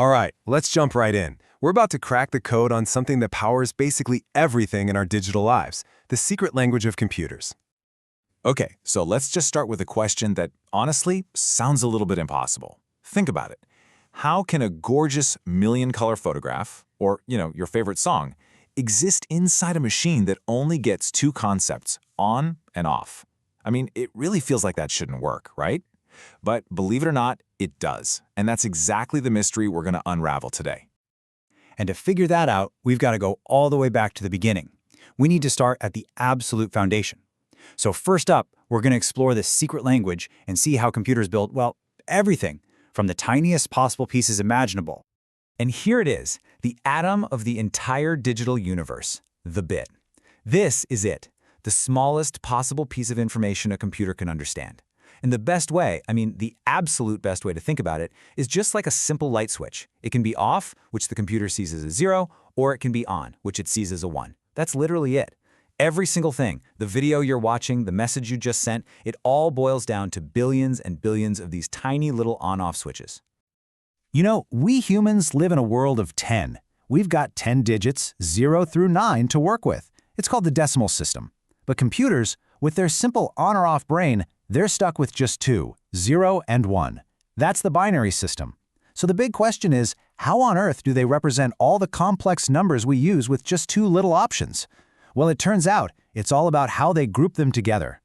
All right, let's jump right in. We're about to crack the code on something that powers basically everything in our digital lives, the secret language of computers. Okay, so let's just start with a question that honestly sounds a little bit impossible. Think about it. How can a gorgeous million-color photograph, or, your favorite song, exist inside a machine that only gets two concepts, on and off? I mean, it really feels like that shouldn't work, right? But believe it or not, it does. And that's exactly the mystery we're going to unravel today. And to figure that out, we've got to go all the way back to the beginning. We need to start at the absolute foundation. So first up, we're going to explore this secret language and see how computers build, well, everything, from the tiniest possible pieces imaginable. And here it is, the atom of the entire digital universe, the bit. This is it, the smallest possible piece of information a computer can understand. And the best way, the absolute best way to think about it, is just like a simple light switch. It can be off, which the computer sees as a 0, or it can be on, which it sees as a 1. That's literally it. Every single thing, the video you're watching, the message you just sent, it all boils down to billions and billions of these tiny little on-off switches. You know, we humans live in a world of 10. We've got 10 digits, 0 through 9, to work with. It's called the decimal system. But computers, with their simple on or off brain, they're stuck with just 2, 0 and 1. That's the binary system. So the big question is, how on earth do they represent all the complex numbers we use with just 2 little options? Well, it turns out it's all about how they group them together.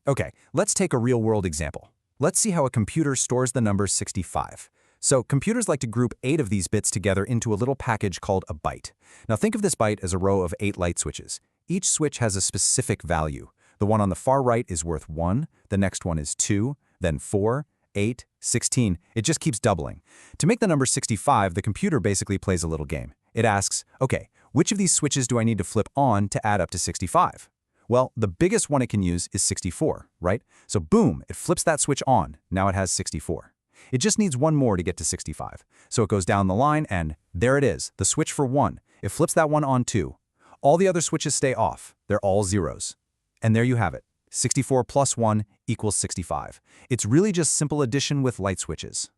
Okay, let's take a real-world example. Let's see how a computer stores the number 65. So computers like to group 8 of these bits together into a little package called a byte. Now think of this byte as a row of 8 light switches. Each switch has a specific value. The one on the far right is worth 1, the next one is 2, then 4, 8, 16. It just keeps doubling. To make the number 65, the computer basically plays a little game. It asks, okay, which of these switches do I need to flip on to add up to 65? Well, the biggest one it can use is 64, right? So boom, it flips that switch on. Now it has 64. It just needs one more to get to 65. So it goes down the line and there it is, the switch for 1. It flips that one on too. All the other switches stay off. They're all zeros. And there you have it. 64 plus 1 equals 65. It's really just simple addition with light switches.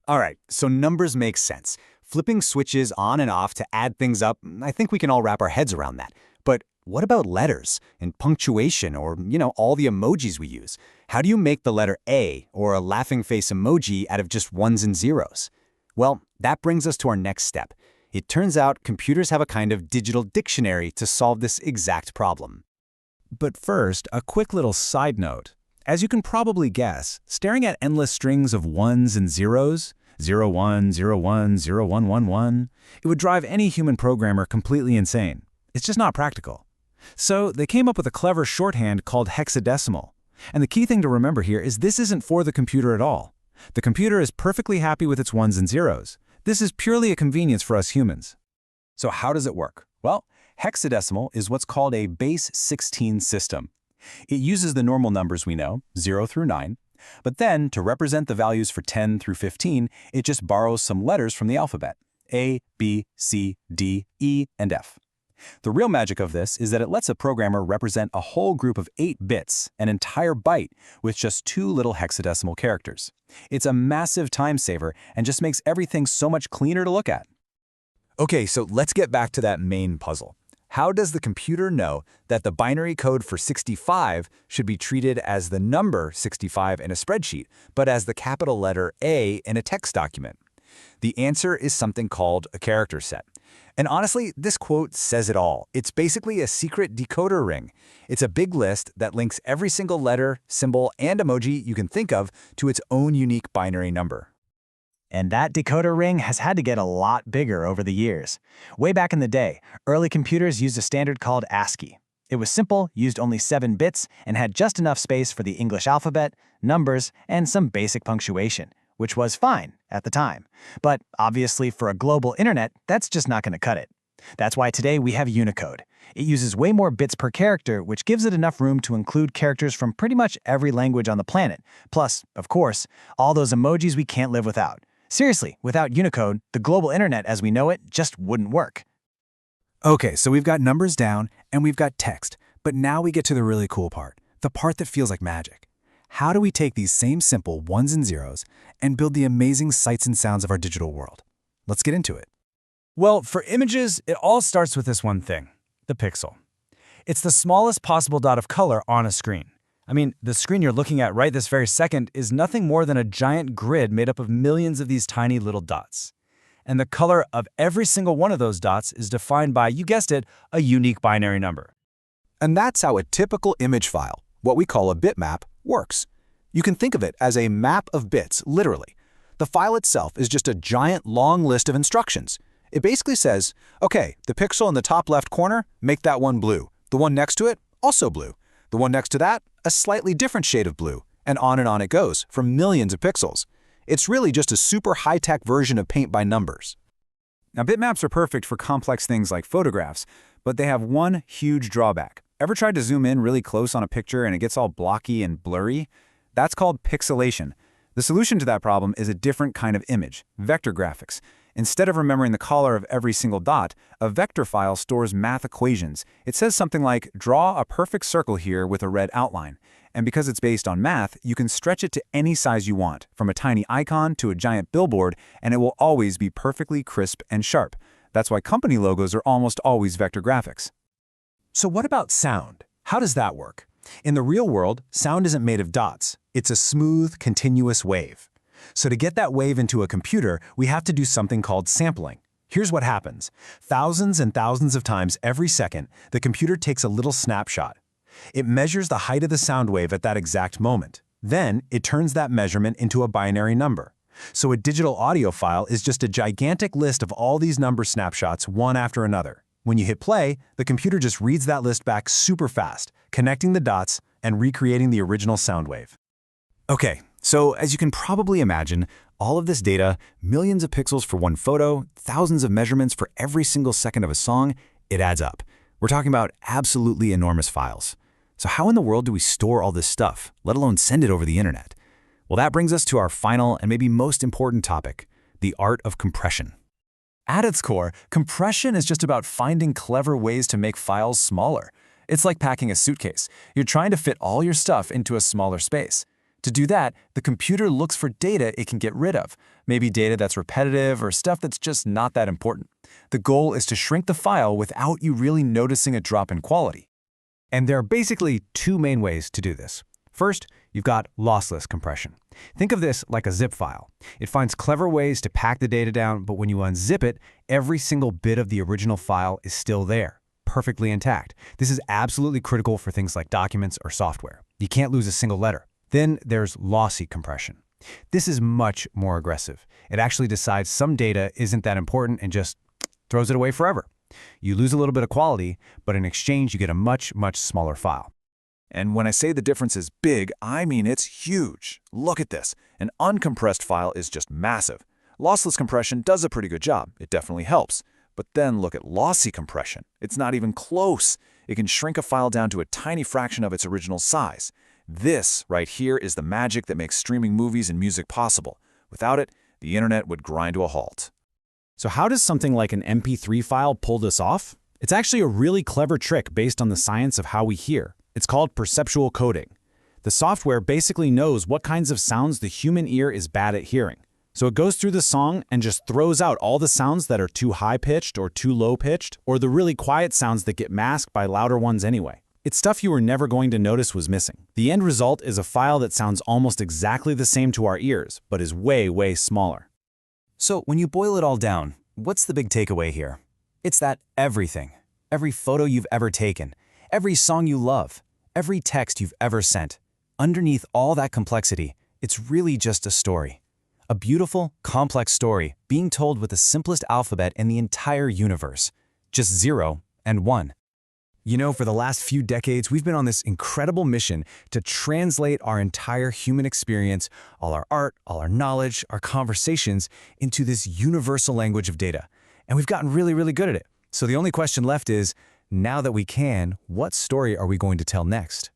All right, so numbers make sense. Flipping switches on and off to add things up, I think we can all wrap our heads around that. But what about letters and punctuation or, all the emojis we use? How do you make the letter A or a laughing face emoji out of just ones and zeros? Well, that brings us to our next step. It turns out computers have a kind of digital dictionary to solve this exact problem. But first, a quick little side note. As you can probably guess, staring at endless strings of ones and zeros, 01, 01, 0111, it would drive any human programmer completely insane. It's just not practical. So they came up with a clever shorthand called hexadecimal. And the key thing to remember here is this isn't for the computer at all. The computer is perfectly happy with its ones and zeros. This is purely a convenience for us humans. So how does it work? Well, hexadecimal is what's called a base 16 system. It uses the normal numbers we know, 0 through 9, but then to represent the values for 10 through 15, it just borrows some letters from the alphabet, A, B, C, D, E, and F. The real magic of this is that it lets a programmer represent a whole group of 8 bits, an entire byte, with just 2 little hexadecimal characters. It's a massive time saver and just makes everything so much cleaner to look at. Okay, so let's get back to that main puzzle. How does the computer know that the binary code for 65 should be treated as the number 65 in a spreadsheet, but as the capital letter A in a text document? The answer is something called a character set. And honestly, this quote says it all. It's basically a secret decoder ring. It's a big list that links every single letter, symbol, and emoji you can think of to its own unique binary number. And that decoder ring has had to get a lot bigger over the years. Way back in the day, early computers used a standard called ASCII. It was simple, used only 7 bits, and had just enough space for the English alphabet, numbers, and some basic punctuation, which was fine at the time. But obviously for a global internet, that's just not going to cut it. That's why today we have Unicode. It uses way more bits per character, which gives it enough room to include characters from pretty much every language on the planet. Plus, of course, all those emojis we can't live without. Seriously, without Unicode, the global internet as we know it just wouldn't work. Okay, so we've got numbers down and we've got text, but now we get to the really cool part, the part that feels like magic. how do we take these same simple ones and zeros and build the amazing sights and sounds of our digital world? Let's get into it. Well, for images, it all starts with this one thing, the pixel. It's the smallest possible dot of color on a screen. I mean, the screen you're looking at right this very second is nothing more than a giant grid made up of millions of these tiny little dots. And the color of every single one of those dots is defined by, you guessed it, a unique binary number. And that's how a typical image file, what we call a bitmap, works. You can think of it as a map of bits, literally. The file itself is just a giant long list of instructions. It basically says, okay, the pixel in the top left corner, make that one blue. The one next to it, also blue. The one next to that, a slightly different shade of blue. And on it goes, for millions of pixels. It's really just a super high-tech version of Paint by numbers. Now, bitmaps are perfect for complex things like photographs, but they have one huge drawback. Ever tried to zoom in really close on a picture and it gets all blocky and blurry? That's called pixelation. The solution to that problem is a different kind of image, vector graphics. Instead of remembering the color of every single dot, a vector file stores math equations. It says something like, draw a perfect circle here with a red outline. And because it's based on math, you can stretch it to any size you want, from a tiny icon to a giant billboard, and it will always be perfectly crisp and sharp. That's why company logos are almost always vector graphics. So what about sound? How does that work? In the real world, sound isn't made of dots. It's a smooth, continuous wave. So to get that wave into a computer, we have to do something called sampling. Here's what happens. Thousands and thousands of times every second, the computer takes a little snapshot. It measures the height of the sound wave at that exact moment. Then, it turns that measurement into a binary number. So a digital audio file is just a gigantic list of all these number snapshots, one after another. When you hit play, the computer just reads that list back super fast, connecting the dots and recreating the original sound wave. Okay, so as you can probably imagine, all of this data, millions of pixels for one photo, thousands of measurements for every single second of a song, it adds up. We're talking about absolutely enormous files. So how in the world do we store all this stuff, let alone send it over the internet? Well, that brings us to our final and maybe most important topic, the art of compression. At its core, compression is just about finding clever ways to make files smaller. It's like packing a suitcase. You're trying to fit all your stuff into a smaller space. To do that, the computer looks for data it can get rid of, maybe data that's repetitive or stuff that's just not that important. The goal is to shrink the file without you really noticing a drop in quality. And there are basically two main ways to do this. First, you've got lossless compression. Think of this like a zip file. It finds clever ways to pack the data down, but when you unzip it, every single bit of the original file is still there, perfectly intact. This is absolutely critical for things like documents or software. You can't lose a single letter. Then there's lossy compression. This is much more aggressive. It actually decides some data isn't that important and just throws it away forever. You lose a little bit of quality, but in exchange you get a much, much smaller file. And when I say the difference is big, I mean it's huge. Look at this. An uncompressed file is just massive. Lossless compression does a pretty good job. It definitely helps. But then look at lossy compression. It's not even close. It can shrink a file down to a tiny fraction of its original size. This right here is the magic that makes streaming movies and music possible. Without it, the internet would grind to a halt. So how does something like an MP3 file pull this off? It's actually a really clever trick based on the science of how we hear. It's called perceptual coding. The software basically knows what kinds of sounds the human ear is bad at hearing. So it goes through the song and just throws out all the sounds that are too high-pitched or too low-pitched, or the really quiet sounds that get masked by louder ones anyway. It's stuff you were never going to notice was missing. The end result is a file that sounds almost exactly the same to our ears, but is way, way smaller. So when you boil it all down, what's the big takeaway here? It's that everything, every photo you've ever taken, every song you love, every text you've ever sent, underneath all that complexity, it's really just a story. A beautiful, complex story being told with the simplest alphabet in the entire universe. Just 0 and 1. You know, for the last few decades, we've been on this incredible mission to translate our entire human experience, all our art, all our knowledge, our conversations, into this universal language of data. And we've gotten really, really good at it. So the only question left is, now that we can, what story are we going to tell next?